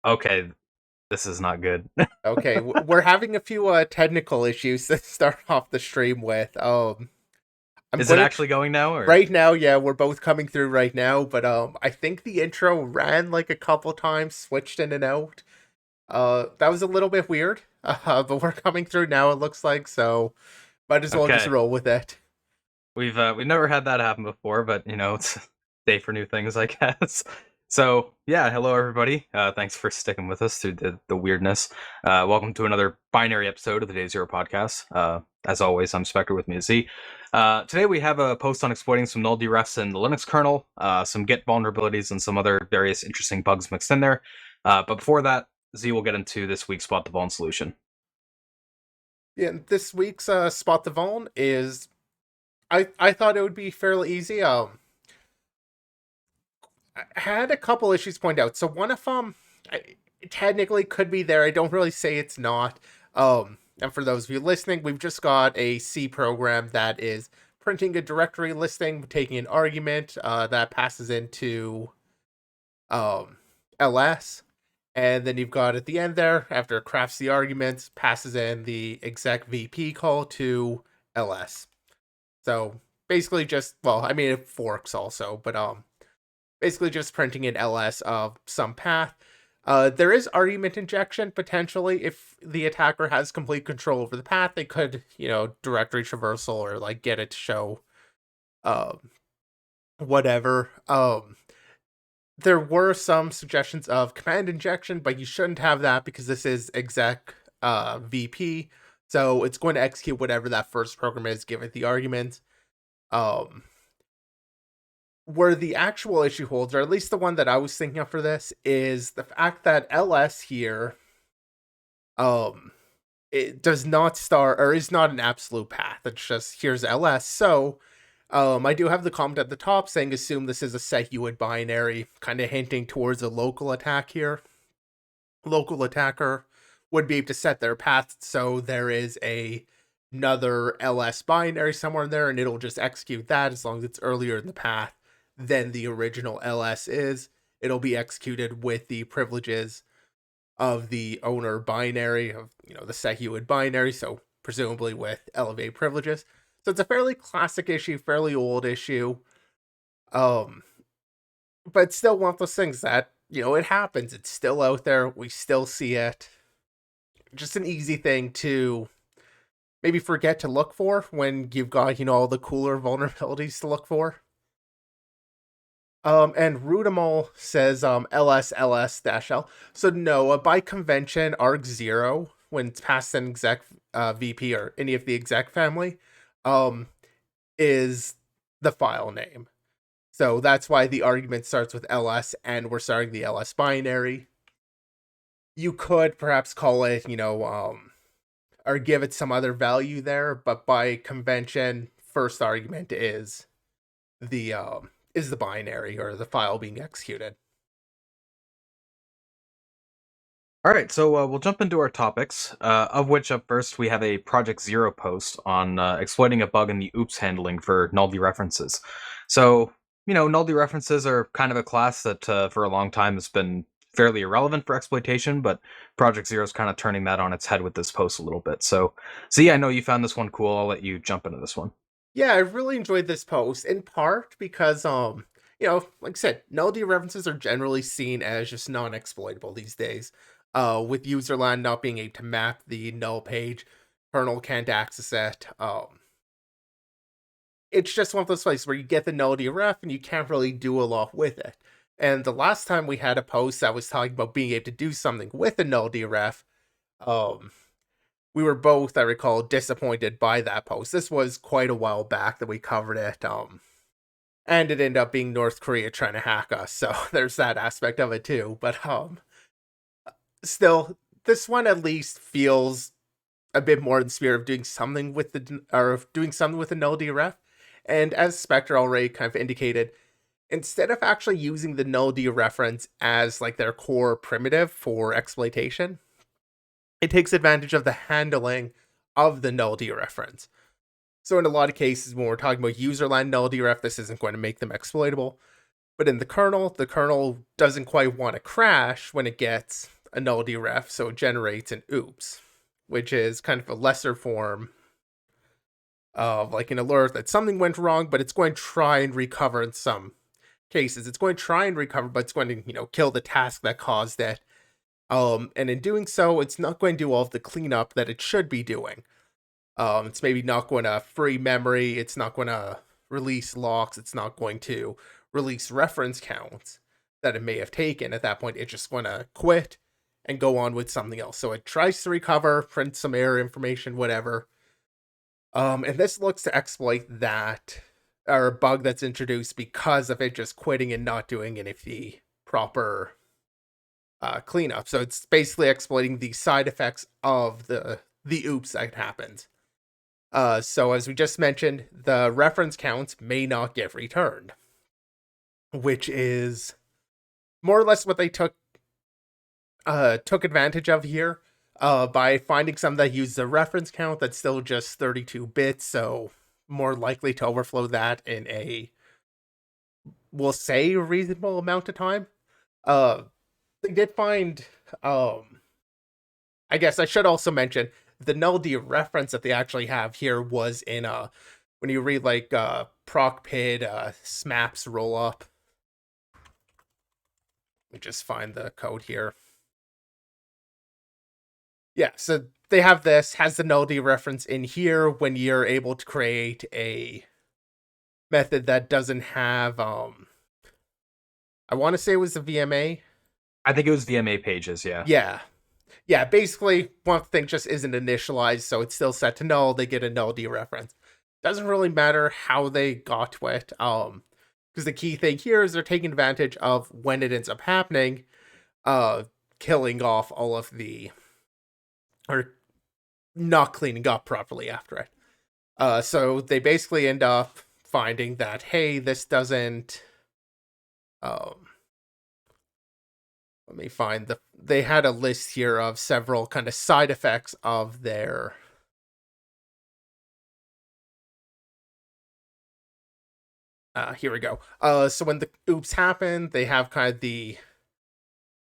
Okay, this is not good. Okay, we're having a few technical issues to start off the stream with. I'm Is it gonna actually going now, or? right now. Yeah, we're both coming through right now, but I think the intro ran like a couple times, switched in and out. That was a little bit weird. But we're coming through now. It looks like so. Might as well just Okay, roll with it. we've never had that happen before, but it's day for new things, I guess. So yeah, hello everybody. Thanks for sticking with us through the weirdness. Welcome to another binary episode of the Day Zero podcast. As always, I'm Spectre, with me is Z. Today we have a post on exploiting some null-derefs in the Linux kernel, some Git vulnerabilities, and some other various interesting bugs mixed in there. But before that, Z will get into this week's Spot the Vuln solution. Yeah, this week's spot the Vuln is I thought it would be fairly easy. I had a couple issues point out. So one of them technically could be there. I don't really say it's not. And for those of you listening, we've just got a C program that is printing a directory listing, taking an argument that passes into ls, and then you've got at the end there, after it crafts the arguments, passes in the exec VP call to ls. So basically just, well, I mean, it forks also, but basically just printing an ls of some path. There is argument injection potentially if the attacker has complete control over the path. They could, directory traversal or like get it to show whatever. There were some suggestions of command injection, but you shouldn't have that because this is exec VP. So it's going to execute whatever that first program is, give it the argument. Um, where the actual issue holds, or at least the one that I was thinking of for this, is the fact that ls here, um, it does not start or is not an absolute path. It's just here's ls. So, I do have the comment at the top saying assume this is a SecUid binary, kind of hinting towards a local attack here. Local attacker would be able to set their path so there is another ls binary somewhere in there, and it'll just execute that as long as it's earlier in the path than the original ls is. It'll be executed with the privileges of the owner binary of the SecUid binary, so presumably with elevated privileges. So it's a fairly classic issue, fairly old issue. Um, but still one of those things that, it happens. It's still out there. We still see it. Just an easy thing to maybe forget to look for when you've got, all the cooler vulnerabilities to look for. And Rudimal says ls-ls-l. So no, by convention, arg0, when it's past an exec VP or any of the exec family, um, is the file name. So that's why the argument starts with ls and we're starting the ls binary. You could perhaps call it, or give it some other value there, but by convention, first argument is the binary or the file being executed. All right, so we'll jump into our topics, of which up first we have a Project Zero post on exploiting a bug in the oops handling for null-dereferences. So, null-dereferences are kind of a class that for a long time has been fairly irrelevant for exploitation, but Project Zero is kind of turning that on its head with this post a little bit. So, Z, I know you found this one cool. I'll let you jump into this one. Yeah, I really enjoyed this post in part because like I said, null-dereferences are generally seen as just non-exploitable these days. With userland not being able to map the null page, kernel can't access it. It's just one of those places where you get the null-deref and you can't really do a lot with it. And the last time we had a post that was talking about being able to do something with a null-deref, um, we were both, I recall, disappointed by that post. This was quite a while back that we covered it. And it ended up being North Korea trying to hack us, so there's that aspect of it too. But still, this one at least feels a bit more in the spirit of doing something with the null-deref. And as Spectre already kind of indicated, instead of actually using the null-dereference as like their core primitive for exploitation, it takes advantage of the handling of the null-dereference. So in a lot of cases, when we're talking about userland null-deref, this isn't going to make them exploitable. But in the kernel doesn't quite want to crash when it gets a null-deref, so it generates an oops, which is kind of a lesser form of like an alert that something went wrong, but it's going to try and recover in some cases. It's going to try and recover, but it's going to, kill the task that caused it. And in doing so, it's not going to do all of the cleanup that it should be doing. It's maybe not going to free memory. It's not going to release locks. It's not going to release reference counts that it may have taken. At that point, it's just going to quit and go on with something else. So it tries to recover, print some error information, whatever. And this looks to exploit that or a bug that's introduced because of it just quitting and not doing any of the proper cleanup. So it's basically exploiting the side effects of the oops that happened. So as we just mentioned, the reference counts may not get returned, which is more or less what they took advantage of here by finding some that use the reference count that's still just 32 bits, so more likely to overflow that in a, we'll say, reasonable amount of time. They did find, I guess I should also mention, the null-dereference that they actually have here was in when you read like procpid smaps rollup. Let me just find the code here. Yeah, so they have this, has the null-dereference in here when you're able to create a method that doesn't have, I want to say it was the VMA. I think it was VMA pages, yeah. Yeah, basically, one thing just isn't initialized, so it's still set to null. They get a null-dereference. Doesn't really matter how they got to it, because the key thing here is they're taking advantage of when it ends up happening, killing off all of the, or not cleaning up properly after it. So they basically end up finding that, hey, this doesn't, let me find they had a list here of several kind of side effects of their here we go. So when the oops happen, they have kind of the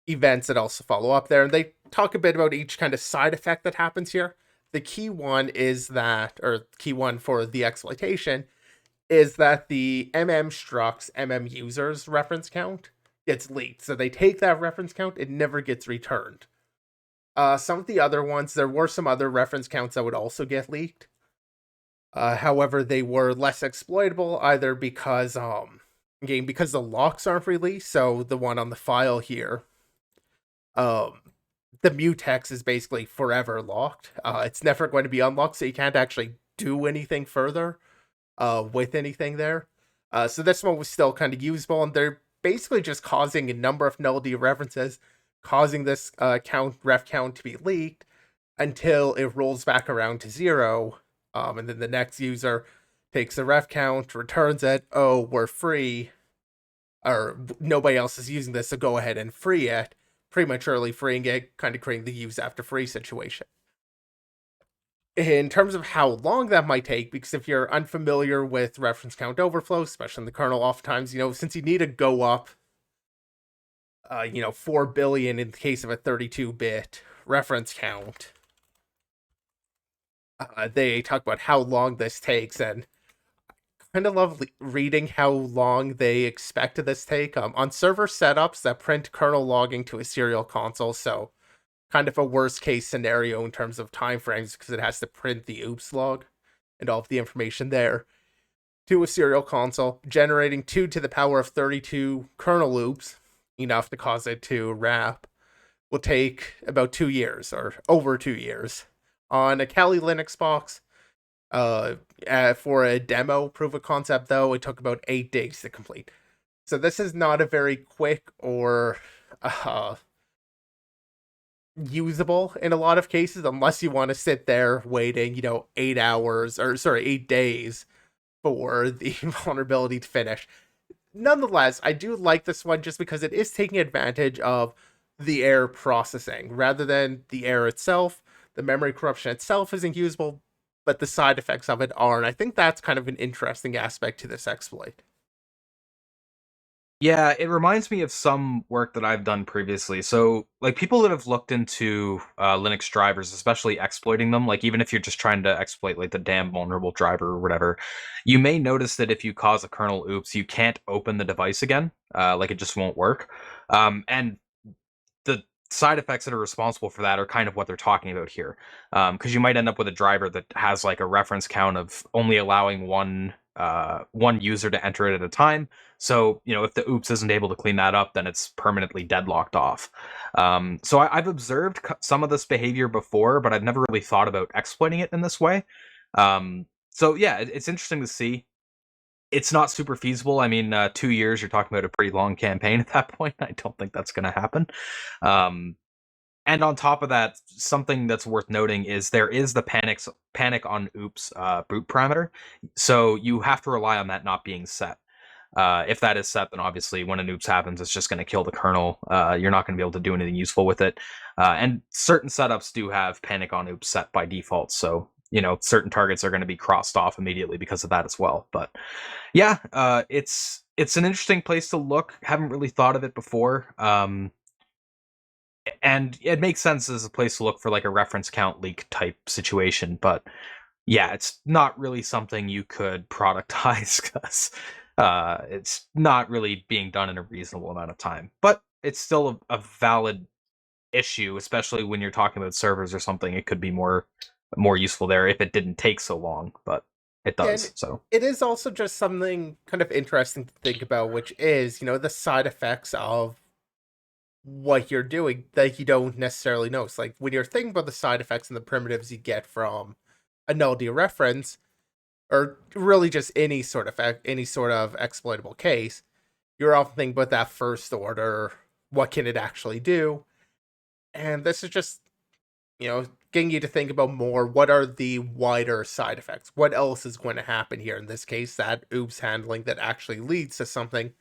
events that also follow up there, and they talk a bit about each kind of side effect that happens here. The key one is that, or key one for the exploitation, is that the structs users reference count gets leaked. So they take that reference count, it never gets returned. Some of the other ones, there were some other reference counts that would also get leaked. However, they were less exploitable, either because because the locks aren't released. So the one on the file here, the mutex is basically forever locked. It's never going to be unlocked, so you can't actually do anything further with anything there. So this one was still kind of usable, and they're basically just causing a number of null-dereferences, causing this ref count to be leaked until it rolls back around to 0. And then the next user takes the ref count, returns it. Oh, we're free, or nobody else is using this, so go ahead and free it. Prematurely freeing it, kind of creating the use after free situation. In terms of how long that might take, because if you're unfamiliar with reference count overflow, especially in the kernel, oftentimes, since you need to go up, 4 billion in the case of a 32-bit reference count, they talk about how long this takes, and I kind of love reading how long they expect this take. On server setups that print kernel logging to a serial console, so kind of a worst case scenario in terms of timeframes, because it has to print the oops log and all of the information there to a serial console, generating 2 to the power of 32 kernel oops, enough to cause it to wrap, will take about 2 years, or over 2 years. On a Kali Linux box, for a demo proof of concept, though, it took about 8 days to complete. So this is not a very quick or usable in a lot of cases, unless you want to sit there waiting, 8 days for the vulnerability to finish. Nonetheless, I do like this one just because it is taking advantage of the error processing rather than the error itself. The memory corruption itself isn't usable, but the side effects of it are, and I think that's kind of an interesting aspect to this exploit. Yeah, it reminds me of some work that I've done previously. So, like people that have looked into Linux drivers, especially exploiting them, like even if you're just trying to exploit like the damn vulnerable driver or whatever, you may notice that if you cause a kernel oops, you can't open the device again. Like it just won't work. And the side effects that are responsible for that are kind of what they're talking about here, because you might end up with a driver that has like a reference count of only allowing one user to enter it at a time. So if the oops isn't able to clean that up, then it's permanently deadlocked off. So I've observed some of this behavior before, but I've never really thought about exploiting it in this way. So yeah, it's interesting to see. It's not super feasible. I mean, 2 years, you're talking about a pretty long campaign at that point. I don't think that's going to happen. Um, and on top of that, something that's worth noting is there is the panic on oops boot parameter. So you have to rely on that not being set. If that is set, then obviously when an oops happens, it's just going to kill the kernel. You're not going to be able to do anything useful with it. And certain setups do have panic on oops set by default. So certain targets are going to be crossed off immediately because of that as well. But yeah, it's an interesting place to look. Haven't really thought of it before. And it makes sense as a place to look for like a reference count leak type situation, but yeah, it's not really something you could productize because it's not really being done in a reasonable amount of time. But it's still a valid issue, especially when you're talking about servers or something. It could be more useful there if it didn't take so long, but it Yeah, and does. So it is also just something kind of interesting to think about, which is, the side effects of what you're doing that you don't necessarily notice. Like when you're thinking about the side effects and the primitives you get from a null-dereference, or really just any sort of exploitable case, you're often thinking about that first order, what can it actually do? And this is just, getting you to think about more what are the wider side effects? What else is going to happen here? In this case, that oops handling that actually leads to something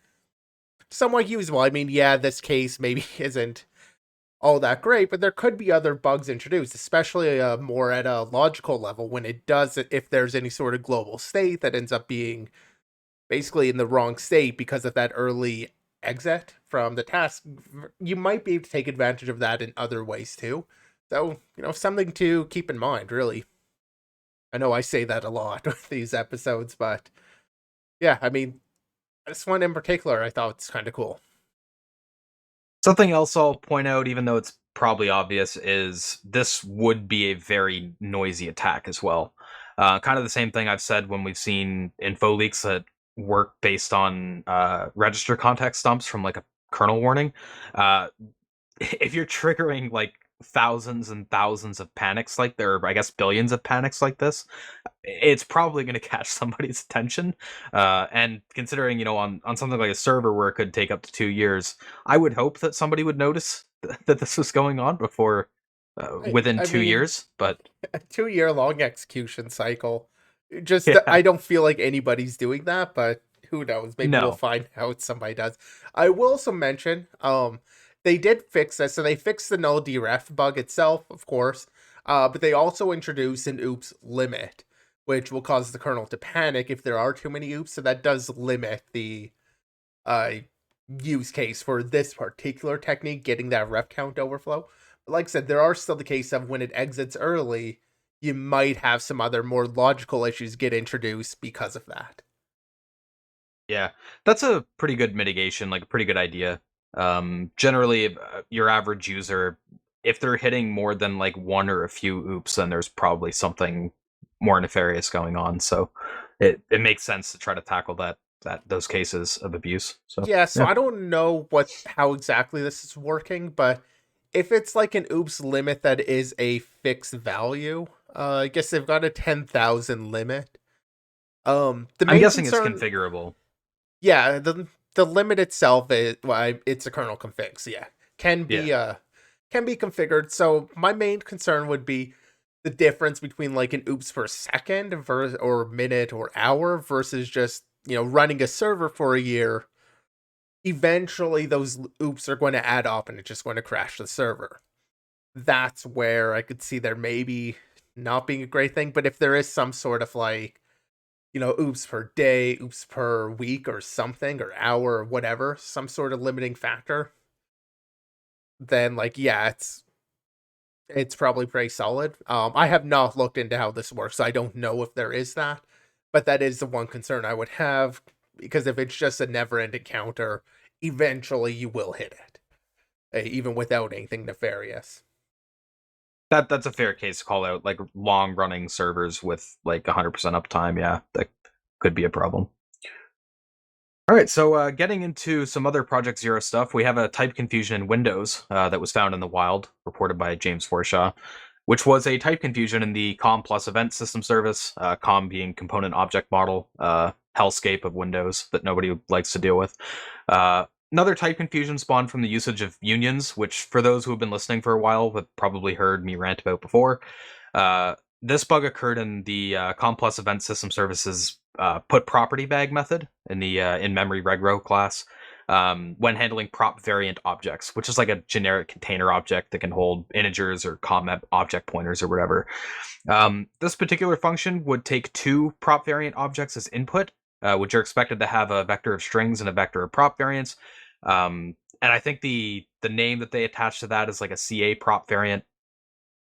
somewhat usable. I mean, yeah, this case maybe isn't all that great, but there could be other bugs introduced, especially more at a logical level when it does, if there's any sort of global state that ends up being basically in the wrong state because of that early exit from the task, you might be able to take advantage of that in other ways too. So, something to keep in mind, really. I know I say that a lot with these episodes, but yeah, I mean, this one in particular, I thought it's kind of cool. something else I'll point out, even though it's probably obvious, is this would be a very noisy attack as well. Kind of the same thing I've said when we've seen info leaks that work based on register context dumps from like a kernel warning. Uh, if you're triggering like thousands and thousands of panics like there, or I guess billions of panics like this, it's probably going to catch somebody's attention. And considering, on something like a server where it could take up to 2 years, I would hope that somebody would notice that this was going on before within I two mean, years. But a 2 year long execution cycle. Just, yeah, I don't feel like anybody's doing that, but who knows? Maybe we'll no, find out somebody does. I will also mention, they did fix this, so they fixed the null deref bug itself, of course, but they also introduced an oops limit, which will cause the kernel to panic if there are too many oops. So that does limit the uh use case for this particular technique, getting that ref count overflow. But like I said, there are still the case of when it exits early, you might have some other more logical issues get introduced because of that. yeah, that's a pretty good mitigation, like a pretty good idea. Generally, your average user, if they're hitting more than like one or a few oops, then there's probably something more nefarious going on. So it makes sense to try to tackle that those cases of abuse. So Yeah, so yeah, I don't know how exactly this is working, but if it's like an oops limit that is a fixed value, I guess they've got a 10,000 limit. The I'm main guessing it's concern, configurable. yeah, the limit itself is, well, it's a kernel config, so yeah, can Yeah, be can be configured. So my main concern would be the difference between like an oops per second or minute or hour versus just, running a server for a year. Eventually those oops are going to add up and it's just going to crash the server. That's where I could see there maybe not being a great thing, but if there is some sort of like oops per day, oops per week or something, or hour or whatever, some sort of limiting factor, then like yeah, it's probably pretty solid. I have not looked into how this works, so I don't know if there is that, but that is the one concern I would have, because if it's just a never-ending counter, eventually you will hit it, even without anything nefarious. That's a fair case to call out. Like long running servers with like 100% uptime, yeah, that could be a problem. All right, so getting into some other Project Zero stuff, we have a type confusion in Windows that was found in the wild, reported by James Forshaw, which was a type confusion in the COM plus event system service, COM being component object model, hellscape of Windows that nobody likes to deal with. Another type confusion spawned from the usage of unions, which for those who have been listening for a while have probably heard me rant about before. Uh, this bug occurred in the COM plus event system services put property bag method in the in-memory regrow class when handling prop variant objects, which is like a generic container object that can hold integers or COM object pointers or whatever. This particular function would take two prop variant objects as input, which are expected to have a vector of strings and a vector of prop variants. And I think the name that they attach to that is like a CA prop variant.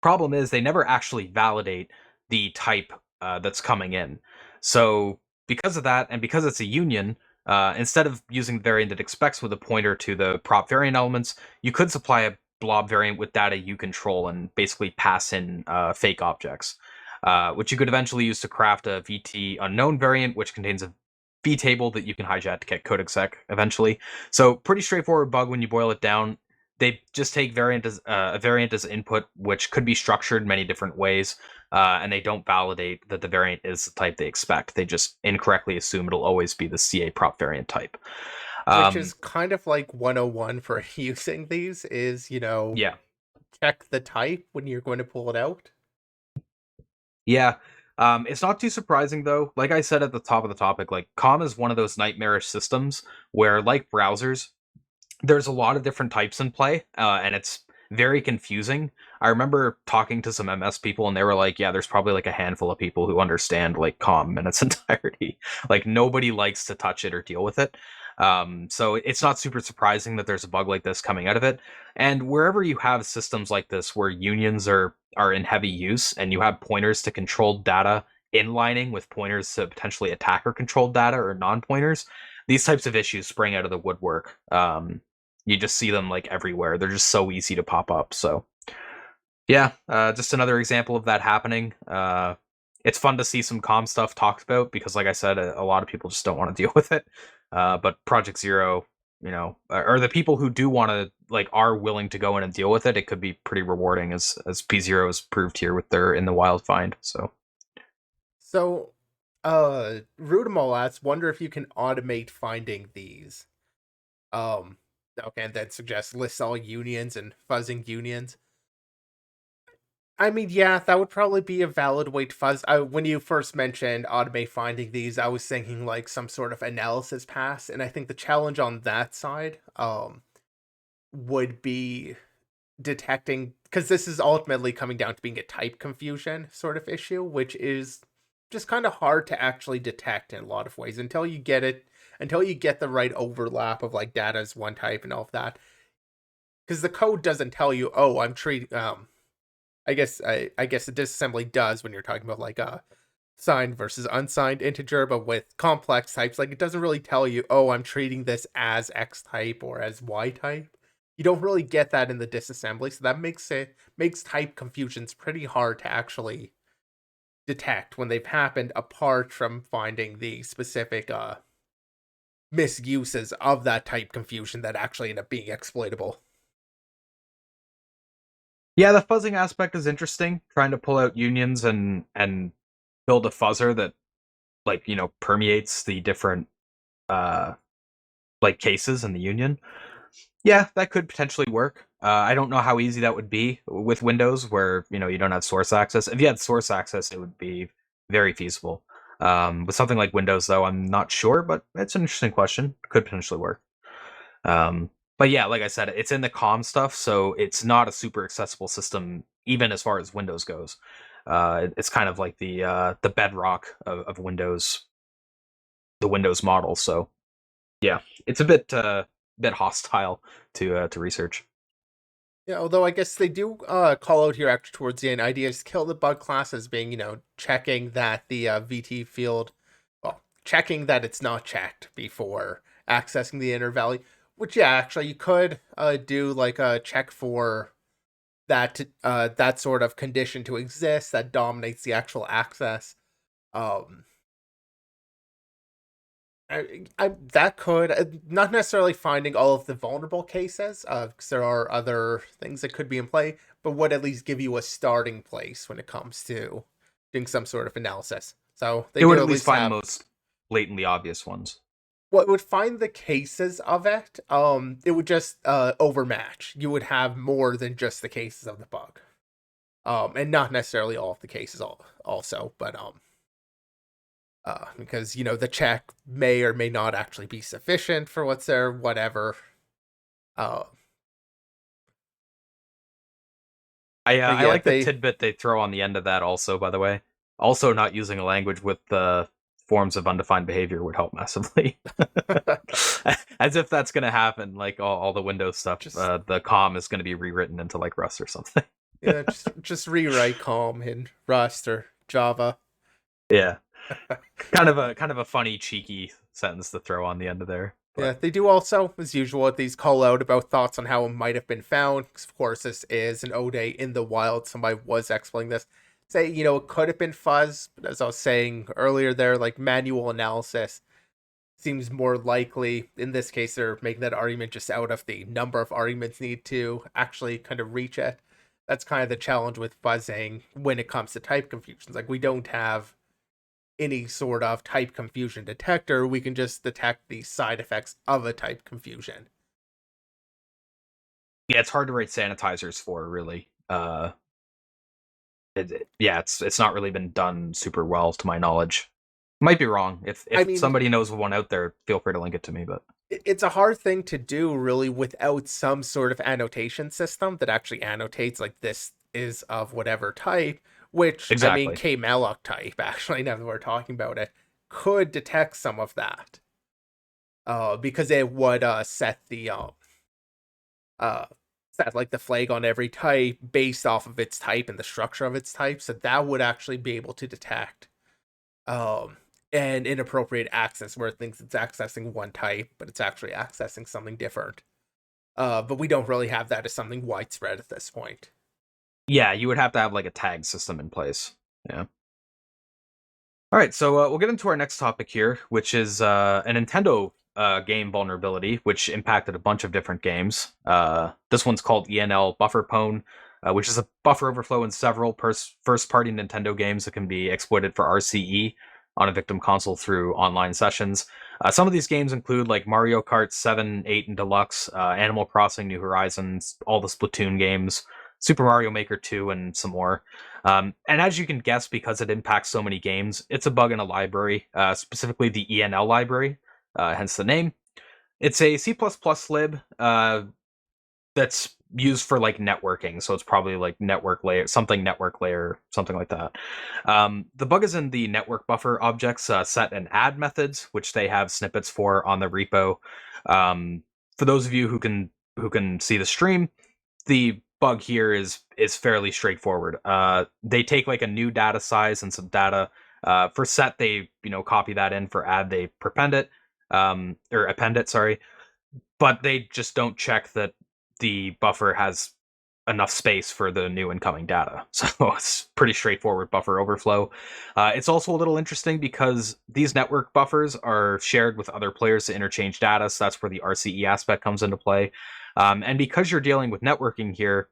Problem is, they never actually validate the type that's coming in. So because of that, and because it's a union, instead of using the variant that expects with a pointer to the prop variant elements, you could supply a blob variant with data you control and basically pass in fake objects, which you could eventually use to craft a VT unknown variant, which contains a vtable that you can hijack to get code exec eventually. So pretty straightforward bug when you boil it down. They just take a variant as input, which could be structured many different ways, and they don't validate that the variant is the type they expect. They just incorrectly assume it'll always be the CA prop variant type. Which is Um, kind of like 101 for using these is, yeah, check the type when you're going to pull it out. yeah. It's not too surprising though. Like I said at the top of the topic, like COM is one of those nightmarish systems where, like browsers, there's a lot of different types in play, and it's very confusing. I remember talking to some MS people, and they were like, "Yeah, there's probably like a handful of people who understand like COM in its entirety. Like nobody likes to touch it or deal with it." So it's not super surprising that there's a bug like this coming out of it. And wherever you have systems like this, where unions are in heavy use, and you have pointers to controlled data inlining with pointers to potentially attacker controlled data or non-pointers, these types of issues spring out of the woodwork. You just see them like everywhere. They're just so easy to pop up. So yeah, just another example of that happening. It's fun to see some calm stuff talked about because, like I said, a lot of people just don't want to deal with it. But Project Zero, or the people who do want to like are willing to go in and deal with it, it could be pretty rewarding, as P Zero has proved here with their in the wild find. So So, Rudimal asks, wonder if you can automate finding these. Um, okay, and then suggests lists all unions and fuzzing unions. I mean, yeah, that would probably be a valid way to fuzz. When you first mentioned automate finding these, I was thinking like some sort of analysis pass, and I think the challenge on that side, would be detecting, because this is ultimately coming down to being a type confusion sort of issue, which is just kind of hard to actually detect in a lot of ways until you get the right overlap of like data as one type and all of that. Because the code doesn't tell you, oh, I'm treating I guess the disassembly does when you're talking about like a signed versus unsigned integer, but with complex types, like it doesn't really tell you, oh, I'm treating this as X type or as Y type. You don't really get that in the disassembly, so that makes type confusions pretty hard to actually detect when they've happened, apart from finding the specific misuses of that type confusion that actually end up being exploitable. yeah, the fuzzing aspect is interesting. Trying to pull out unions and build a fuzzer that like permeates the different uh like cases in the union. Yeah, that could potentially work. I don't know how easy that would be with Windows, where you don't have source access. If you had source access, it would be very feasible. With something like Windows, though, I'm not sure, but it's an interesting question. Could potentially work. But yeah, like I said, it's in the COM stuff, so it's not a super accessible system, even as far as Windows goes. It's kind of like the bedrock of Windows, the Windows model. So yeah, it's a bit hostile to research. Yeah, although I guess they do call out here actually towards the end, ideas kill the bug class as being, checking that the VT field, well, checking that it's not checked before accessing the inner valley. Which, yeah, actually, you could do like a check for that sort of condition to exist that dominates the actual access. Um, that could not necessarily finding all of the vulnerable cases, because there are other things that could be in play, but would at least give you a starting place when it comes to doing some sort of analysis. So they It would do at at least least find the have most blatantly obvious ones. what would find the cases of it. It would just overmatch. You would have more than just the cases of the bug. And not necessarily all of the cases also, but because the check may or may not actually be sufficient for what's there, whatever. Uh, but I yeah, like the they tidbit they throw on the end of that. Also, by the way, also not using a language with the forms of undefined behavior would help massively. As if that's gonna happen, like all the Windows stuff, just the COM is gonna be rewritten into like Rust or something. yeah, just rewrite COM in Rust or Java. Yeah, kind of a funny, cheeky sentence to throw on the end of there. Yeah, But they do also, as usual, at these call out about thoughts on how it might have been found. 'Cause of course, this is an Ode in the wild. Somebody was exploiting this. Say, it could have been fuzz, but as I was saying earlier, there like manual analysis seems more likely. In this case, they're making that argument just out of the number of arguments need to actually kind of reach it. That's kind of the challenge with fuzzing when it comes to type confusions. Like we don't have any sort of type confusion detector. We can just detect the side effects of a type confusion. yeah, it's hard to write sanitizers for really. Yeah, it's not really been done super well to my knowledge. Might be wrong. If I if mean, somebody knows of one out there, feel free to link it to me. But it's a hard thing to do really without some sort of annotation system that actually annotates like this is of whatever type, which I mean exactly. kmalloc type actually, now that we're talking about it, could detect some of that. Because it would uh set like the flag on every type based off of its type and the structure of its type. So that would actually be able to detect um an inappropriate access where it thinks it's accessing one type, but it's actually accessing something different. But we don't really have that as something widespread at this point. Yeah, you would have to have like a tag system in place. Yeah. All right, so we'll get into our next topic here, which is a Nintendo game vulnerability, which impacted a bunch of different games. This one's called ENLBufferPwn, which is a buffer overflow in several first-party Nintendo games that can be exploited for RCE on a victim console through online sessions. Some of these games include like Mario Kart 7, 8, and Deluxe, Animal Crossing: New Horizons, all the Splatoon games, Super Mario Maker 2, and some more. And as you can guess, because it impacts so many games, it's a bug in a library, specifically the ENL library, hence the name. It's a C++ lib that's used for like networking, so it's probably like network layer, something like that. The bug is in the network buffer objects set and add methods, which they have snippets for on the repo. For those of you who can see the stream, the bug here is fairly straightforward. They take like a new data size and some data. For set, they copy that in. For add, they prepend it, or append it. Sorry, but they just don't check that the buffer has enough space for the new incoming data. So it's pretty straightforward buffer overflow. It's also a little interesting because these network buffers are shared with other players to interchange data. So that's where the RCE aspect comes into play. And because you're dealing with networking here,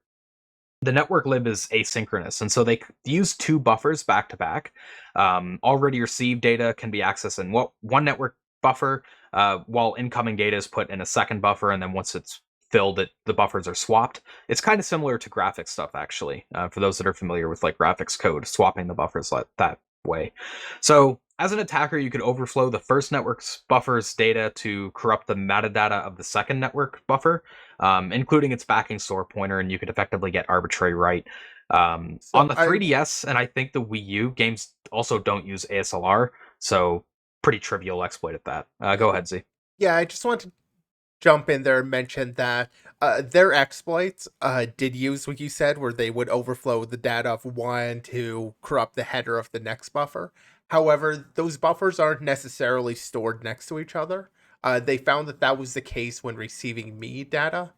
the network lib is asynchronous, and so they use two buffers back to back. Already received data can be accessed in one network buffer, while incoming data is put in a second buffer, and then once it's filled, the buffers are swapped. It's kind of similar to graphics stuff, actually, for those that are familiar with like graphics code, swapping the buffers like that way. So as an attacker, you could overflow the first network's buffer's data to corrupt the metadata of the second network buffer, including its backing store pointer, and you could effectively get arbitrary write. So On the I 3DS and I think the Wii U, games also don't use ASLR, so pretty trivial exploit at that. Go ahead, Z. yeah, I just want to jump in there and mention that their exploits did use what you said, where they would overflow the data of one to corrupt the header of the next buffer. However, those buffers aren't necessarily stored next to each other. They found that that was the case when receiving me data.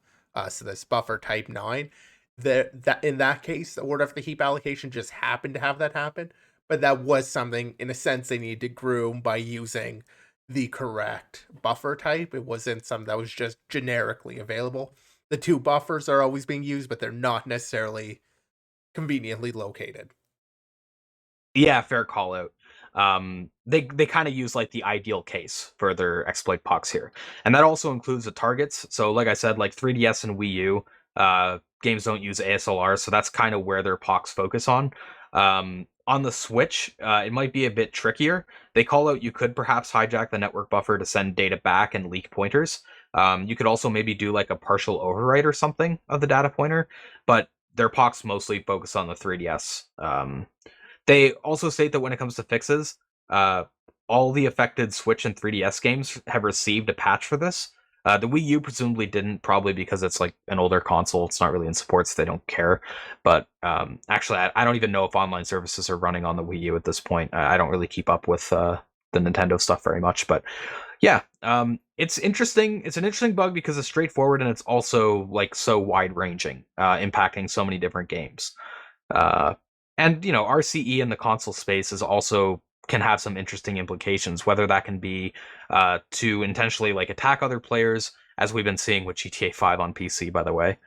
So this buffer type 9. That in that case, the order of the heap allocation just happened to have that happen. But that was something, in a sense, they needed to groom by using the correct buffer type. It wasn't something that was just generically available. The two buffers are always being used, but they're not necessarily conveniently located. Yeah, fair call out. They kind of use like the ideal case for their exploit pox here, and that also includes the targets. So, like I said, like 3DS and Wii U, games don't use ASLR, so that's kind of where their pox focus on. On the Switch, it might be a bit trickier. They call out you could perhaps hijack the network buffer to send data back and leak pointers. You could also maybe do like a partial overwrite or something of the data pointer, but their pox mostly focus on the 3DS. They also state that when it comes to fixes, uh, all the affected Switch and 3DS games have received a patch for this. The Wii U presumably didn't, probably because it's like an older console. It's not really in support, so they don't care. But actually, I don't even know if online services are running on the Wii U at this point. I don't really keep up with the Nintendo stuff very much. But yeah, it's interesting. It's an interesting bug because it's straightforward and it's also like so wide ranging, impacting so many different games. Uh, and RCE in the console space is also can have some interesting implications. Whether that can be to intentionally like attack other players, as we've been seeing with GTA 5 on PC. By the way,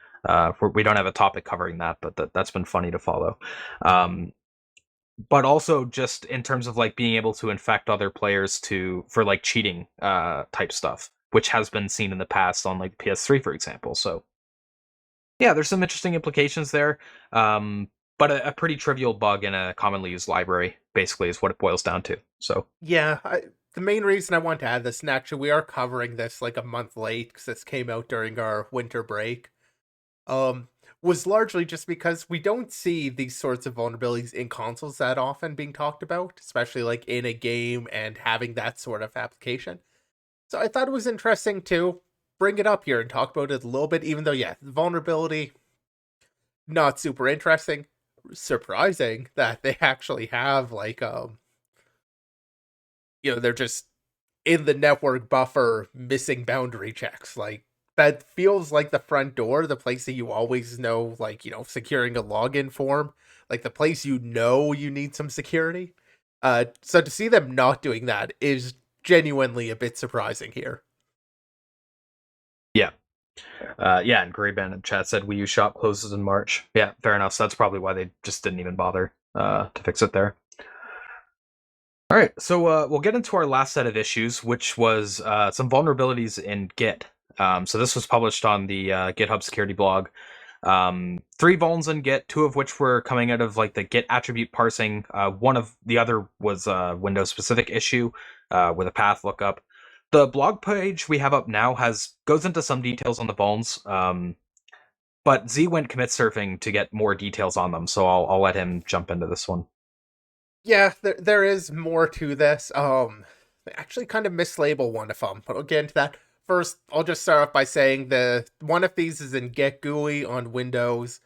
we don't have a topic covering that, but that's been funny to follow. But also just in terms of like being able to infect other players to for like cheating type stuff, which has been seen in the past on like PS3, for example. So yeah, there's some interesting implications there. But a pretty trivial bug in a commonly used library, basically, is what it boils down to. So Yeah, the main reason I want to add this, and actually we are covering this like a month late because this came out during our winter break, um, was largely just because we don't see these sorts of vulnerabilities in consoles that often being talked about, especially like in a game and having that sort of application. So I thought it was interesting to bring it up here and talk about it a little bit, even though, yeah, the vulnerability, not super interesting. Surprising that they actually have like, they're just in the network buffer missing boundary checks. Like, that feels like the front door, the place that you always know, like, securing a login form, like the place you need some security. So to see them not doing that is genuinely a bit surprising here. yeah, yeah. And Grayban in chat said Wii U shop closes in March. Yeah, fair enough. So that's probably why they just didn't even bother to fix it there. All right, so we'll get into our last set of issues, which was some vulnerabilities in Git. So this was published on the GitHub security blog. Three vulns in Git, two of which were coming out of like the Git attribute parsing. One of the other was a Windows specific issue with a path lookup. The blog page we have up now goes into some details on the vulns, but Z went commit surfing to get more details on them. So I'll let him jump into this one. Yeah, there is more to this. They actually kind of mislabel one of them, but I'll get into that. First, I'll just start off by saying the one of these is in Get GUI on Windows.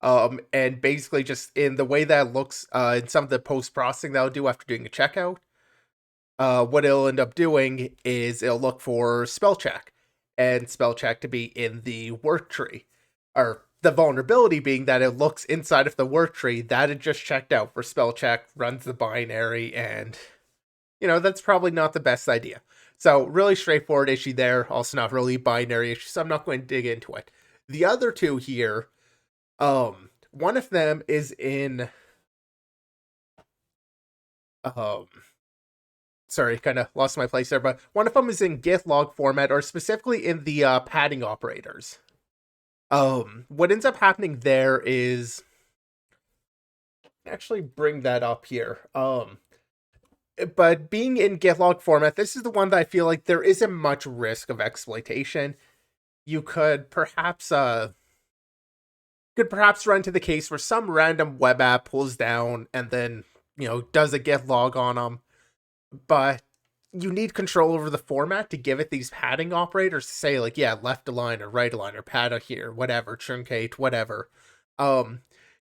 And basically just in the way that it looks, in some of the post processing that I'll do after doing a checkout, what it'll end up doing is it'll look for spell check and spell check to be in the work tree, or the vulnerability being that it looks inside of the work tree that it just checked out for spell check, runs the binary, and that's probably not the best idea. So really straightforward issue there. Also not really binary issue, so I'm not going to dig into it. The other two here, one of them is in um sorry, kind of lost my place there, but one of them is in git log format, or specifically in the padding operators. What ends up happening there is, actually bring that up here. But being in git log format, this is the one that I feel like there isn't much risk of exploitation. You could perhaps could perhaps run into the case where some random web app pulls down and then, does a git log on them. But you need control over the format to give it these padding operators to say, like, yeah, left align or right align or pad here, whatever, truncate, whatever. You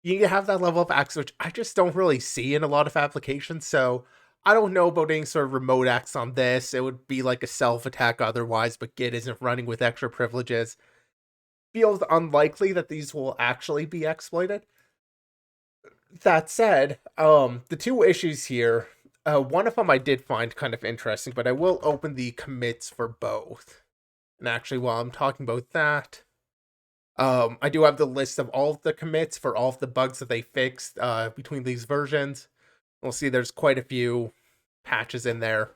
need to have that level of access, which I just don't really see in a lot of applications. So I don't know about any sort of remote access on this. It would be like a self attack otherwise, but Git isn't running with extra privileges. Feels unlikely that these will actually be exploited. That said, the two issues here, one of them I did find kind of interesting, but I will open the commits for both. And actually, while I'm talking about that, I do have the list of all of the commits for all of the bugs that they fixed between these versions. We'll see there's quite a few patches in there.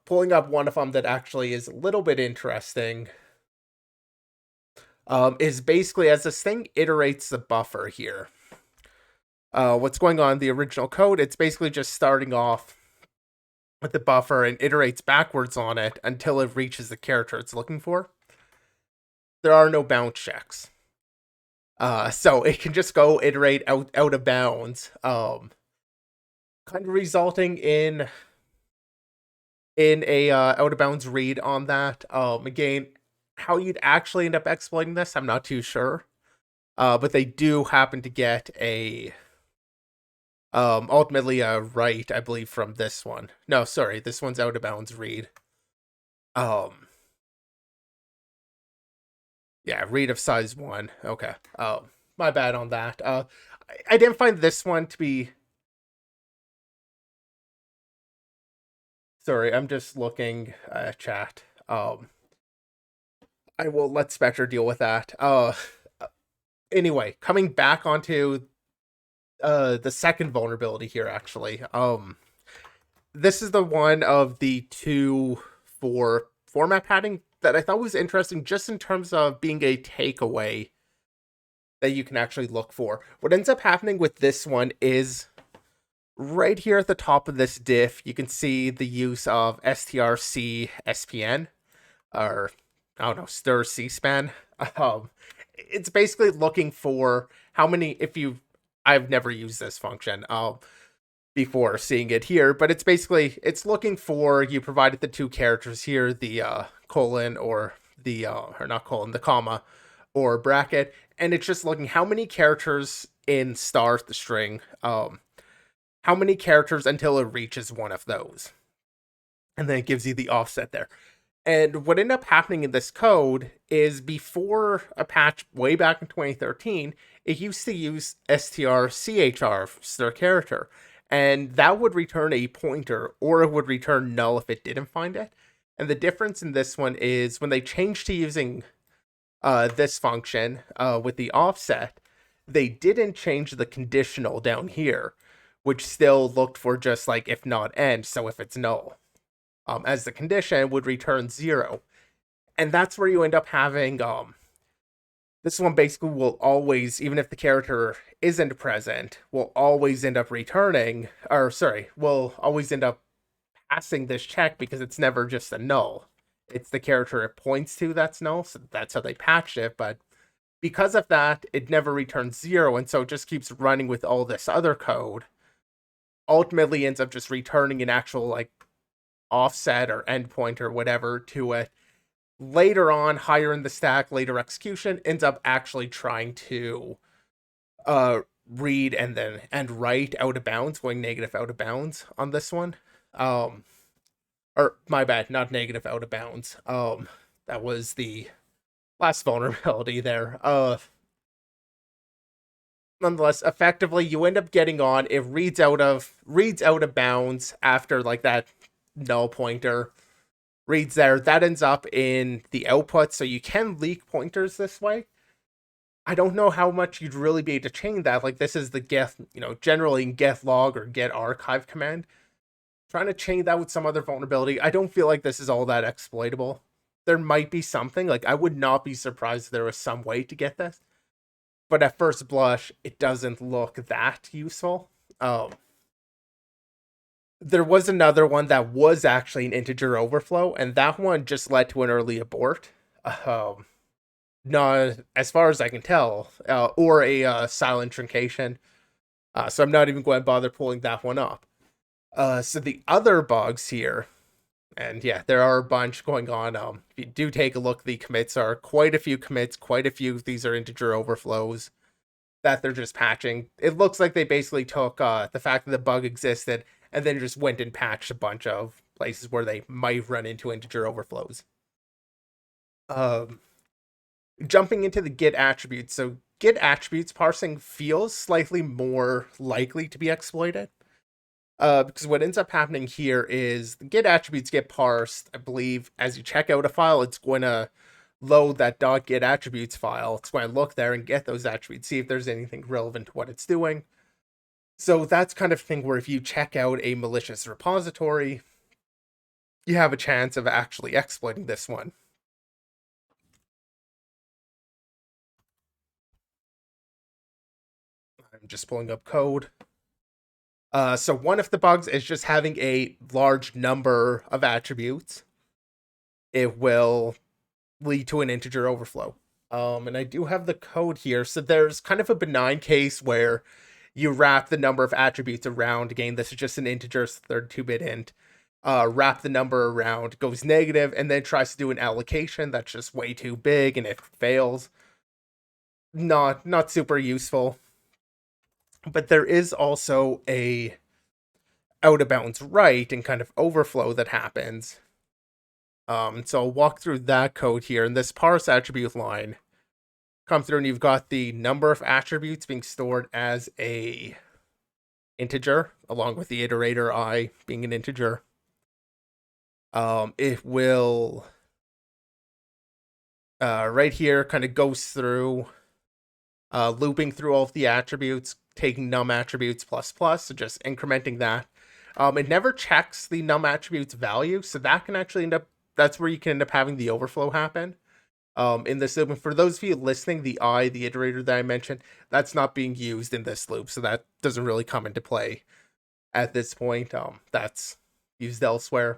Pulling up one of them that actually is a little bit interesting is basically as this thing iterates the buffer here. What's going on in the original code, it's basically just starting off with the buffer and iterates backwards on it until it reaches the character it's looking for. There are no bounce checks. So it can just go iterate out of bounds, kind of resulting in a out of bounds read on that. Again, how you'd actually end up exploiting this, I'm not too sure. But they do happen to get a ultimately a write, I believe, from this one. No, sorry, this one's out of bounds read. Yeah, read of size 1. Okay. My bad on that. I didn't find this one to be. Sorry, I'm just looking at chat. I will let Spectre deal with that. Anyway, coming back onto the second vulnerability here, actually. This is the one of the two for format padding that I thought was interesting, just in terms of being a takeaway that you can actually look for. What ends up happening with this one is right here at the top of this diff, you can see the use of strcspn, or I don't know, stir cspan. It's basically looking for how many, I've never used this function before seeing it here, but it's looking for, you provided the two characters here, the colon or the or not colon, the comma or bracket, and it's just looking how many characters in star the string, how many characters until it reaches one of those, and then it gives you the offset there. And what ended up happening in this code is, before a patch way back in 2013, it used to use strchr, stir character, and that would return a pointer, or it would return null if it didn't find it. And the difference in this one is when they changed to using this function with the offset, they didn't change the conditional down here, which still looked for just like if not end, so if it's null. As the condition would return 0. And that's where you end up having, this one basically will always, even if the character isn't present, will always end up returning, will always end up passing this check, because it's never just a null. It's the character it points to that's null, so that's how they patched it, but because of that, it never returns 0, and so it just keeps running with all this other code. Ultimately ends up just returning an actual, like, offset or endpoint or whatever to it. Later on, higher in the stack, later execution ends up actually trying to read and write out of bounds, going negative out of bounds on this one. Or my bad, not negative out of bounds. That was the last vulnerability there. Nonetheless, effectively, you end up getting on, it reads out of bounds after like that null pointer, reads there, that ends up in the output, so you can leak pointers this way. I don't know how much you'd really be able to chain that. Like, this is the get, generally in get log or get archive command. Trying to chain that with some other vulnerability, I don't feel like this is all that exploitable. There might be something, like I would not be surprised if there was some way to get this, but at first blush, it doesn't look that useful. There was another one that was actually an integer overflow, and that one just led to an early abort. not as far as I can tell, or a silent truncation. So I'm not even going to bother pulling that one up. So the other bugs here, and yeah, there are a bunch going on. If you do take a look, the commits are quite a few commits, quite a few of these are integer overflows that they're just patching. It looks like they basically took the fact that the bug existed and then just went and patched a bunch of places where they might run into integer overflows. Jumping into the Git attributes. So Git attributes parsing feels slightly more likely to be exploited. Because what ends up happening here is the Git attributes get parsed. I believe as you check out a file, it's going to load that .git attributes file. It's going to look there and get those attributes, see if there's anything relevant to what it's doing. So that's kind of thing where if you check out a malicious repository, you have a chance of actually exploiting this one. I'm just pulling up code. So one of the bugs is just having a large number of attributes. It will lead to an integer overflow. And I do have the code here. So there's kind of a benign case where you wrap the number of attributes around. Again, this is just an integer, 32-bit int. Wrap the number around, goes negative, and then tries to do an allocation that's just way too big, and it fails. Not super useful. But there is also a out of bounds write and kind of overflow that happens. So I'll walk through that code here. And this parse attribute line come through, and you've got the number of attributes being stored as a integer, along with the iterator I being an integer. It will right here kind of goes through looping through all of the attributes, taking num attributes plus plus, so just incrementing that. It never checks the num attributes value, so that can actually end up, that's where you can end up having the overflow happen. In this loop, and for those of you listening, the iterator that I mentioned, that's not being used in this loop, so that doesn't really come into play at this point. That's used elsewhere.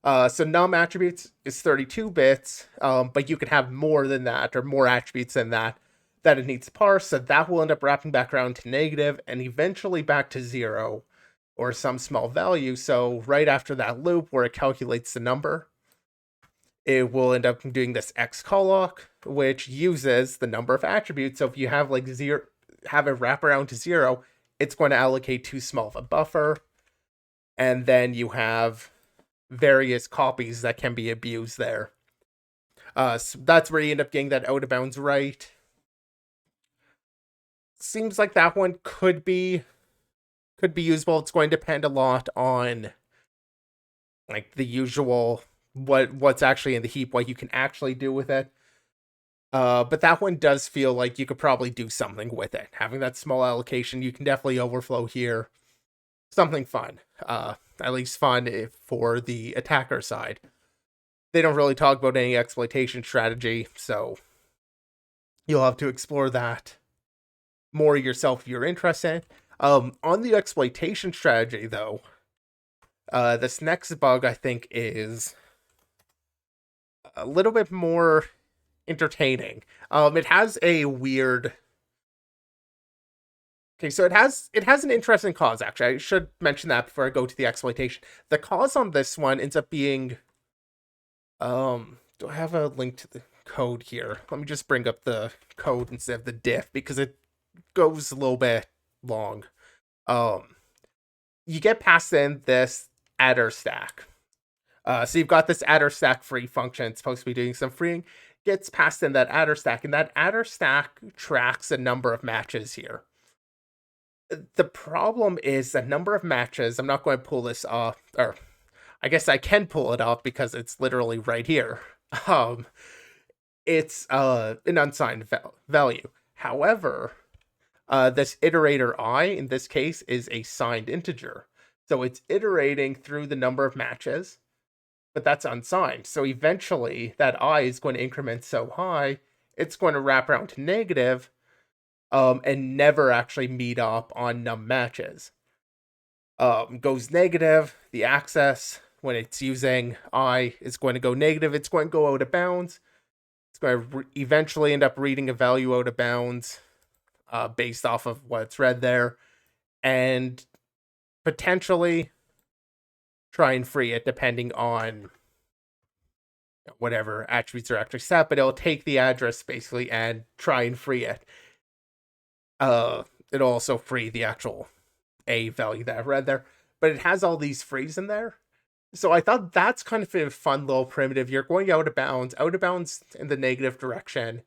So num attributes is 32 bits, but you can have more than that, or more attributes than that it needs to parse, so that will end up wrapping back around to negative and eventually back to 0 or some small value. So right after that loop where it calculates the number, it will end up doing this xcolloc, which uses the number of attributes. So if you have like zero, have it wrap around to 0, it's going to allocate too small of a buffer, and then you have various copies that can be abused there. So that's where you end up getting that out of bounds right. Seems like that one could be usable. It's going to depend a lot on like the usual what's actually in the heap, what you can actually do with it. But that one does feel like you could probably do something with it. Having that small allocation, you can definitely overflow here. Something fun. At least fun for the attacker side. They don't really talk about any exploitation strategy, so you'll have to explore that more yourself if you're interested. On the exploitation strategy, though, this next bug I think is a little bit more entertaining. It has a weird. Okay, so it has an interesting cause. Actually, I should mention that before I go to the exploitation. The cause on this one ends up being. Do I have a link to the code here? Let me just bring up the code instead of the diff because it goes a little bit long. You get passed in this adder stack. So you've got this adder stack free function. It's supposed to be doing some freeing. Gets passed in that adder stack, and that adder stack tracks a number of matches here. The problem is the number of matches. I'm not going to pull this off, or I guess I can pull it off because it's literally right here. It's an unsigned value. However, this iterator I, in this case, is a signed integer. So it's iterating through the number of matches, but that's unsigned. So eventually, that I is going to increment so high, it's going to wrap around to negative, and never actually meet up on num matches. Goes negative, the access, when it's using I, is going to go negative, it's going to go out of bounds, it's going to eventually end up reading a value out of bounds based off of what's read there, and potentially try and free it depending on whatever attributes are actually set, but it'll take the address basically and try and free it. It'll also free the actual A value that I've read there, but it has all these frees in there. So I thought that's kind of a fun little primitive. You're going out of bounds in the negative direction,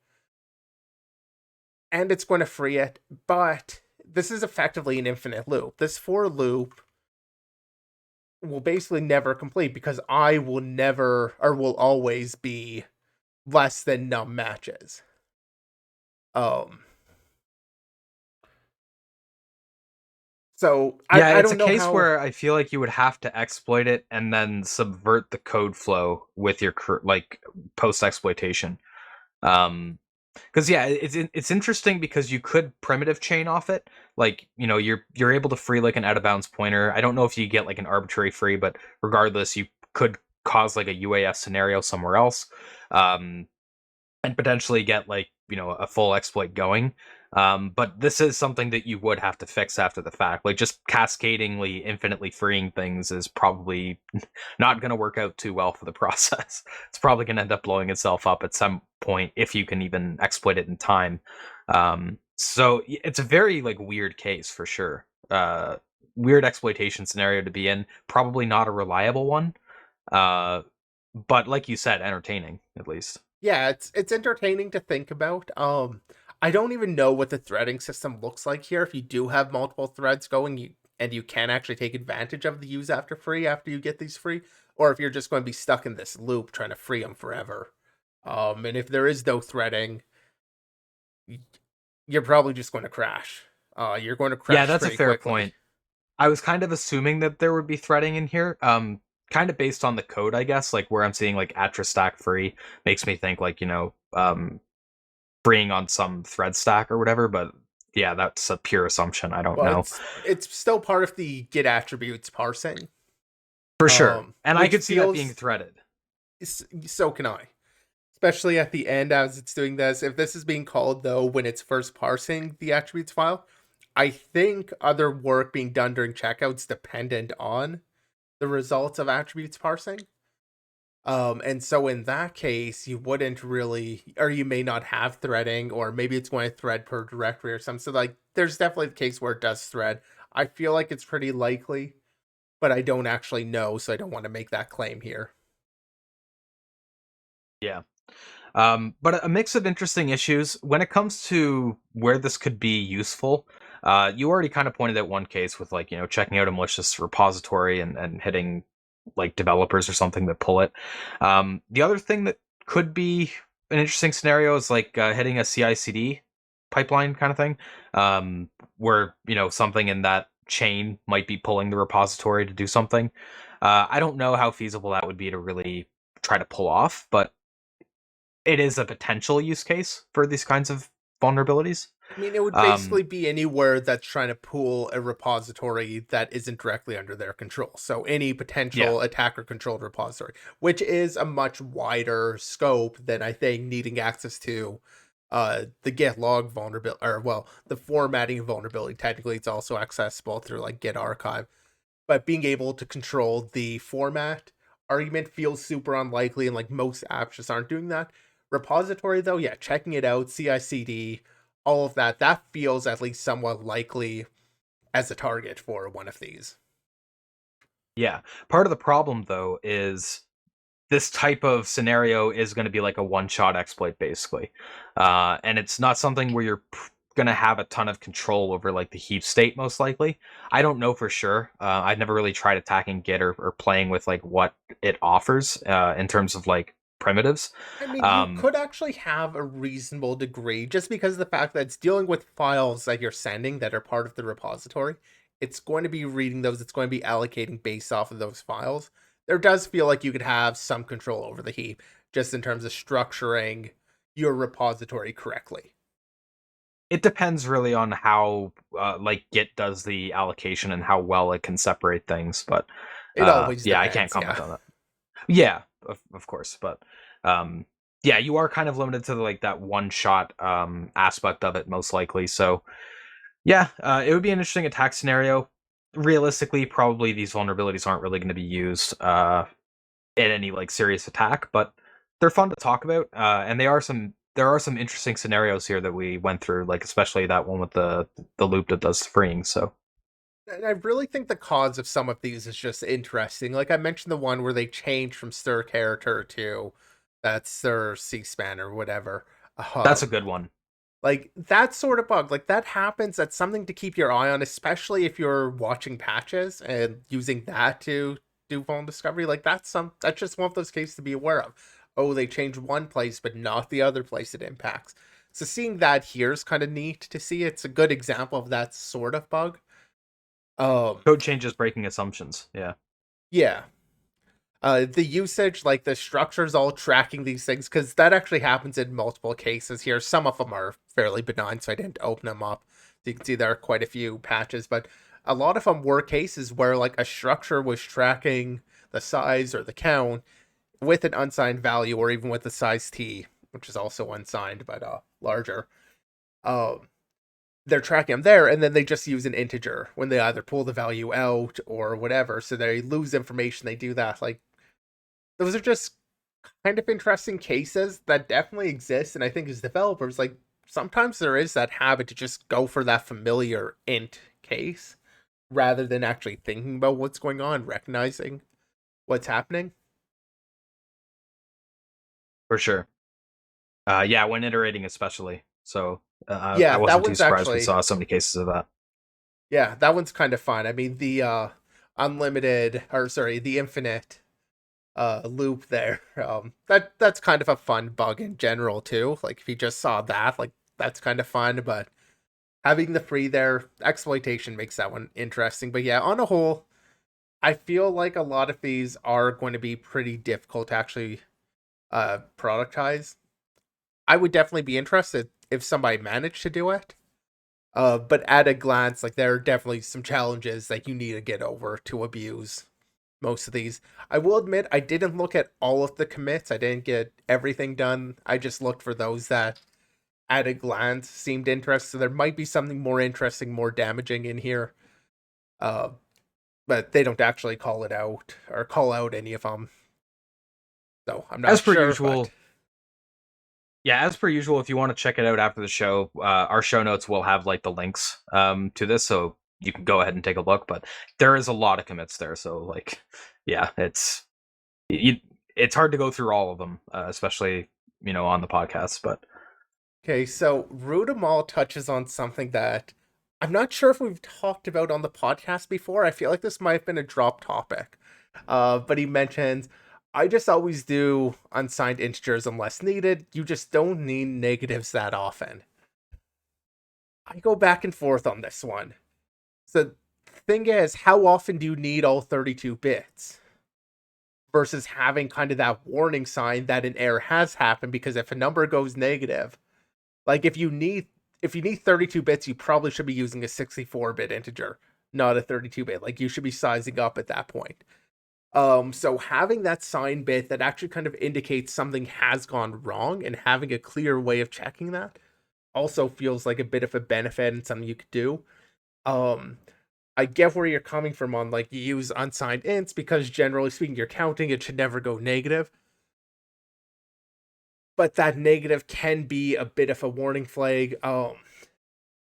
and it's going to free it, but this is effectively an infinite loop. This for loop will basically never complete because I will never, or will always be less than num matches. So Yeah, I it's a don't know case how. where I feel like you would have to exploit it and then subvert the code flow with your like post exploitation. Because yeah, it's interesting because you could primitive chain off it. Like, you know, you're able to free like an out of bounds pointer. I don't know if you get like an arbitrary free, but regardless, you could cause like a UAF scenario somewhere else. And potentially get like, you know, a full exploit going. But this is something that you would have to fix after the fact. Like just cascadingly infinitely freeing things is probably not going to work out too well for the process. It's probably going to end up blowing itself up at some point if you can even exploit it in time. So it's a very like weird case for sure. Weird exploitation scenario to be in. Probably not a reliable one. But like you said, entertaining at least. Yeah, it's entertaining to think about. I don't even know what the threading system looks like here. If you do have multiple threads going, you can actually take advantage of the use after free after you get these free, or if you're just going to be stuck in this loop trying to free them forever. And if there is no threading, you're probably just going to crash. You're going to Yeah, crash that's a pretty fair quickly. point. I was kind of assuming that there would be threading in here. Kind of based on the code, I guess, like where I'm seeing like stack free makes me think like, you know, freeing on some thread stack or whatever, but yeah, that's a pure assumption. I don't Well, know. it's still part of the get attributes parsing, For sure. And I which could see that being feels threaded. so can I. Especially at the end as it's doing this. If this is being called, though, when it's first parsing the attributes file, I think other work being done during checkouts dependent on the results of attributes parsing. And so in that case, you wouldn't really, or you may not have threading, or maybe it's going to thread per directory or something. So, like, there's definitely the case where it does thread. I feel like it's pretty likely, but I don't actually know, so I don't want to make that claim here. Yeah. But a mix of interesting issues when it comes to where this could be useful. You already kind of pointed out one case with like, you know, checking out a malicious repository and hitting like developers or something that pull it. The other thing that could be an interesting scenario is like hitting a CI/CD pipeline kind of thing, where, you know, something in that chain might be pulling the repository to do something. I don't know how feasible that would be to really try to pull off, but it is a potential use case for these kinds of vulnerabilities. I mean, it would Um, basically be anywhere that's trying to pool a repository that isn't directly under their control. So any yeah, potential attacker controlled repository, which is a much wider scope than I think needing access to the get log vulnerability, or well, the formatting vulnerability. Technically, it's also accessible through like get archive, but being able to control the format argument feels super unlikely, and like most apps just aren't doing that. Repository though, yeah, checking it out, CI/CD, all of that, that feels at least somewhat likely as a target for one of these. yeah. Part of the problem though is this type of scenario is going to be like a one-shot exploit basically, and it's not something where you're going to have a ton of control over like the heap state most likely. I don't know for sure. I've never really tried attacking Git or playing with like what it offers in terms of like primitives. I mean, you Um, could actually have a reasonable degree just because of the fact that it's dealing with files that you're sending that are part of the repository. It's going to be reading those, it's going to be allocating based off of those files. There does feel like you could have some control over the heap just in terms of structuring your repository correctly. It depends really on how like Git does the allocation and how well it can separate things, but It always yeah, I can't depends, yeah. comment on that. Yeah, of course, but um yeah, you are kind of limited to like that one shot aspect of it, most likely. So yeah, it would be an interesting attack scenario. Realistically, probably these vulnerabilities aren't really going to be used in any like serious attack, but they're fun to talk about, and there are some interesting scenarios here that we went through, like especially that one with the loop that does freeing. So And I really think the cause of some of these is just interesting. Like I mentioned the one where they changed from stir character to that stir C-span or whatever. that's a Um, good one. like that sort of bug, like that happens. That's something to keep your eye on, especially if you're watching patches and using that to do vuln discovery. Like that's just one of those cases to be aware of. Oh, they changed one place, but not the other place it impacts. So seeing that here is kind of neat to see. It's a good example of that sort of bug. Um, Code changes breaking assumptions. Yeah, yeah. The usage, like the structures all tracking these things, because that actually happens in multiple cases here. Some of them are fairly benign, so I didn't open them up. So you can see there are quite a few patches, but a lot of them were cases where like a structure was tracking the size or the count with an unsigned value, or even with the size t, which is also unsigned but larger. Um, they're tracking them there, and then they just use an integer when they either pull the value out or whatever. So they lose information. They do that. Like those are just kind of interesting cases that definitely exist. And I think as developers, like sometimes there is that habit to just go for that familiar int case rather than actually thinking about what's going on, recognizing what's happening. for sure. Yeah, when iterating especially. So I Yeah, that wasn't too one's surprised we actually, saw so many cases of that. yeah, that one's kind of fun. I mean, the unlimited, or sorry, the infinite loop there. That's kind of a fun bug in general too. Like if you just saw that, like that's kind of fun, but having the free there, exploitation makes that one interesting. But yeah, on a whole, I feel like a lot of these are going to be pretty difficult to actually productize. I would definitely be interested if somebody managed to do it. But at a glance, like there are definitely some challenges that you need to get over to abuse most of these. I will admit I didn't look at all of the commits. I didn't get everything done. I just looked for those that at a glance seemed interesting. So there might be something more interesting, more damaging in here. Uh, but they don't actually call it out or call out any of them. So I'm As not per sure, but usual, yeah, as per usual, if you want to check it out after the show, our show notes will have like the links to this, so you can go ahead and take a look. But there is a lot of commits there, so like, yeah, you, it's hard to go through all of them, especially on the podcast. But okay. So Rudamal touches on something that I'm not sure if we've talked about on the podcast before. I feel like this might have been a drop topic. But he mentions, I just always do unsigned integers unless needed. You just don't need negatives that often. I go back and forth on this one. So the thing is, how often do you need all 32 bits? Versus having kind of that warning sign that an error has happened, because if a number goes negative, like if you need 32 bits, you probably should be using a 64-bit integer, not a 32-bit. Like you should be sizing up at that point. So having that sign bit that actually kind of indicates something has gone wrong and having a clear way of checking that also feels like a bit of a benefit and something you could do. Um, I get where you're coming from on like you use unsigned ints because generally speaking, you're counting, it should never go negative. But that negative can be a bit of a warning flag.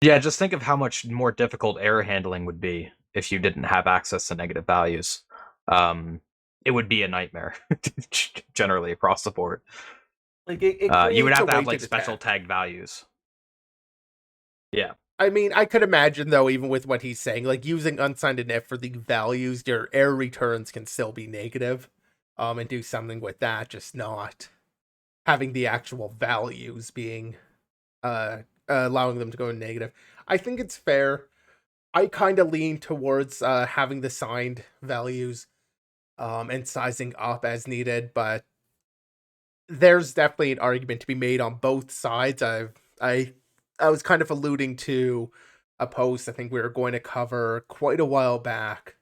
yeah, just think of how much more difficult error handling would be if you didn't have access to negative values. Um, it would be a nightmare generally across the board. like it You would creates a have to way have to like special detect. tagged values. Yeah, I mean, I could imagine though, even with what he's saying, like using unsigned init for the values, your error returns can still be negative. And do something with that, just not having the actual values being allowing them to go negative. I think it's fair. I kind of lean towards having the signed values and sizing up as needed, but there's definitely an argument to be made on both sides. I I was kind of alluding to a post I think we were going to cover quite a while back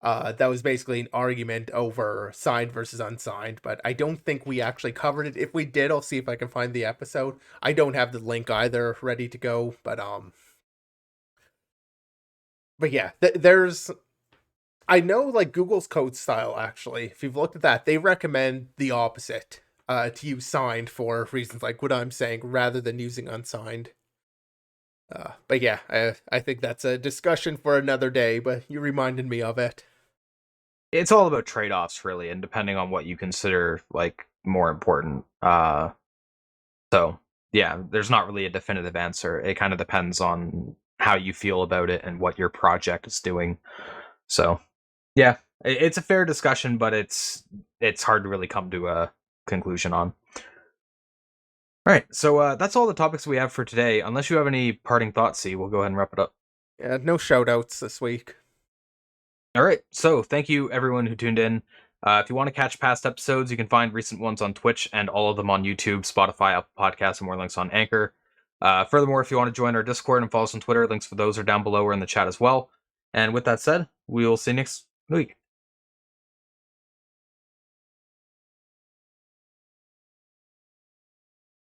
That was basically an argument over signed versus unsigned, but I don't think we actually covered it. If we did, I'll see if I can find the episode. I don't have the link either ready to go, but yeah, there's I know like Google's code style actually. If you've looked at that, they recommend the opposite, to use signed for reasons like what I'm saying rather than using unsigned. But yeah, I think that's a discussion for another day, but you reminded me of it. It's all about trade-offs, really, and depending on what you consider like more important. So yeah, there's not really a definitive answer. It kind of depends on how you feel about it and what your project is doing. So yeah, it's a fair discussion, but it's hard to really come to a conclusion on. All right, so that's all the topics we have for today. Unless you have any parting thoughts, C, we'll go ahead and wrap it up. Yeah, no shout outs this week. All right, so thank you everyone who tuned in. If you want to catch past episodes, you can find recent ones on Twitch and all of them on YouTube, Spotify, Apple Podcasts, and more links on Anchor. Furthermore, if you want to join our Discord and follow us on Twitter, links for those are down below or in the chat as well. And with that said, we will see you next week.